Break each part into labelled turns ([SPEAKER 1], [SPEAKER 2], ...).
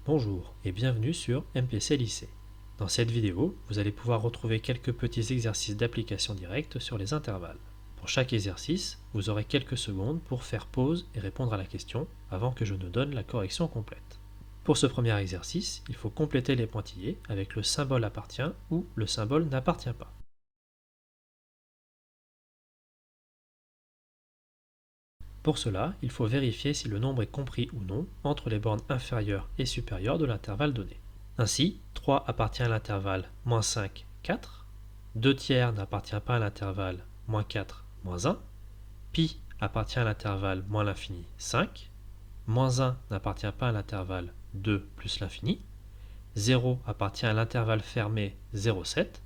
[SPEAKER 1] Bonjour et bienvenue sur MPC Lycée. Dans cette vidéo, vous allez pouvoir retrouver quelques petits exercices d'application directe sur les intervalles. Pour chaque exercice, vous aurez quelques secondes pour faire pause et répondre à la question avant que je ne donne la correction complète. Pour ce premier exercice, il faut compléter les pointillés avec le symbole appartient ou le symbole n'appartient pas. Pour cela, il faut vérifier si le nombre est compris ou non entre les bornes inférieures et supérieures de l'intervalle donné. Ainsi, 3 appartient à l'intervalle -5, 4, 2 tiers n'appartient pas à l'intervalle -4, -1, pi appartient à l'intervalle moins l'infini 5, -1 n'appartient pas à l'intervalle 2 plus l'infini, 0 appartient à l'intervalle fermé 0,7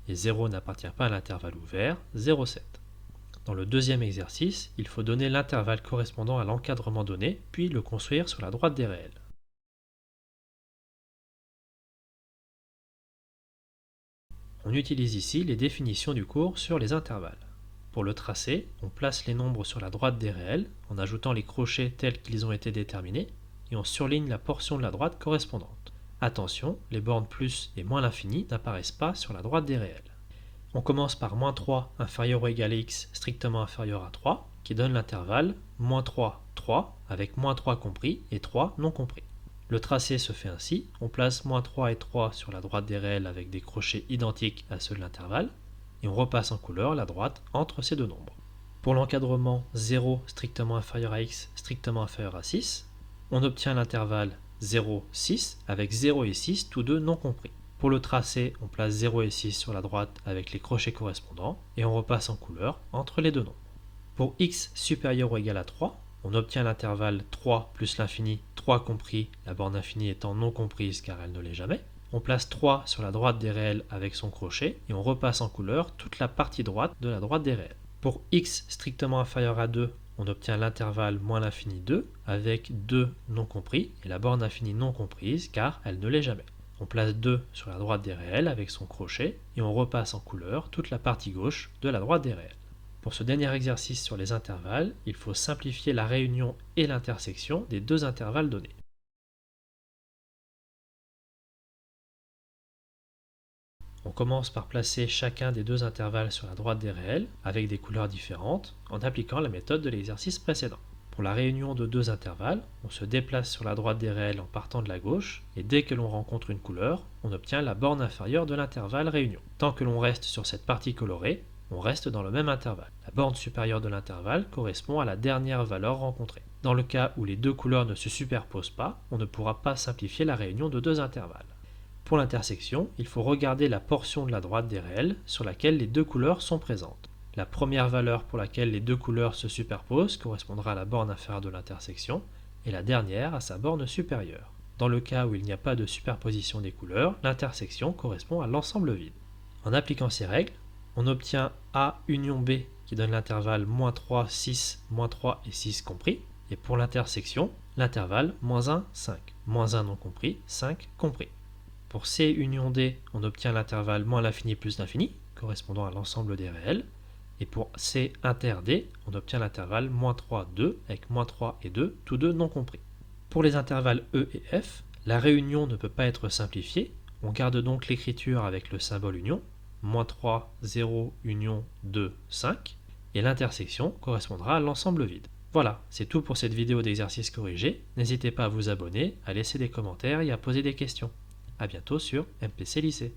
[SPEAKER 1] et 0 n'appartient pas à l'intervalle ouvert 0,7. Dans le deuxième exercice, il faut donner l'intervalle correspondant à l'encadrement donné, puis le construire sur la droite des réels. On utilise ici les définitions du cours sur les intervalles. Pour le tracé, on place les nombres sur la droite des réels en ajoutant les crochets tels qu'ils ont été déterminés et on surligne la portion de la droite correspondante. Attention, les bornes plus et moins l'infini n'apparaissent pas sur la droite des réels. On commence par -3 inférieur ou égal à x strictement inférieur à 3, qui donne l'intervalle -3, 3, avec -3 compris et 3 non compris. Le tracé se fait ainsi, on place -3 et 3 sur la droite des réels avec des crochets identiques à ceux de l'intervalle, et on repasse en couleur la droite entre ces deux nombres. Pour l'encadrement 0 strictement inférieur à x strictement inférieur à 6, on obtient l'intervalle 0, 6 avec 0 et 6 tous deux non compris. Pour le tracé, on place 0 et 6 sur la droite avec les crochets correspondants et on repasse en couleur entre les deux nombres. Pour x supérieur ou égal à 3, on obtient l'intervalle 3 plus l'infini, 3 compris, la borne infinie étant non comprise car elle ne l'est jamais. On place 3 sur la droite des réels avec son crochet et on repasse en couleur toute la partie droite de la droite des réels. Pour x strictement inférieur à 2, on obtient l'intervalle moins l'infini 2 avec 2 non compris et la borne infinie non comprise car elle ne l'est jamais. On place 2 sur la droite des réels avec son crochet et on repasse en couleur toute la partie gauche de la droite des réels. Pour ce dernier exercice sur les intervalles, il faut simplifier la réunion et l'intersection des deux intervalles donnés. On commence par placer chacun des deux intervalles sur la droite des réels avec des couleurs différentes en appliquant la méthode de l'exercice précédent. Pour la réunion de deux intervalles, on se déplace sur la droite des réels en partant de la gauche et dès que l'on rencontre une couleur, on obtient la borne inférieure de l'intervalle réunion. Tant que l'on reste sur cette partie colorée, on reste dans le même intervalle. La borne supérieure de l'intervalle correspond à la dernière valeur rencontrée. Dans le cas où les deux couleurs ne se superposent pas, on ne pourra pas simplifier la réunion de deux intervalles. Pour l'intersection, il faut regarder la portion de la droite des réels sur laquelle les deux couleurs sont présentes. La première valeur pour laquelle les deux couleurs se superposent correspondra à la borne inférieure de l'intersection et la dernière à sa borne supérieure. Dans le cas où il n'y a pas de superposition des couleurs, l'intersection correspond à l'ensemble vide. En appliquant ces règles, on obtient A union B qui donne l'intervalle -3, 6, -3 et 6 compris. Et pour l'intersection, l'intervalle -1, 5. -1 non compris, 5 compris. Pour C union D, on obtient l'intervalle moins l'infini plus l'infini, correspondant à l'ensemble des réels. Et pour C inter D, on obtient l'intervalle -3, 2 avec -3 et 2, tous deux non compris. Pour les intervalles E et F, la réunion ne peut pas être simplifiée. On garde donc l'écriture avec le symbole union, -3, 0, union 2, 5, et l'intersection correspondra à l'ensemble vide. Voilà, c'est tout pour cette vidéo d'exercice corrigé. N'hésitez pas à vous abonner, à laisser des commentaires et à poser des questions. A bientôt sur MPC Lycée.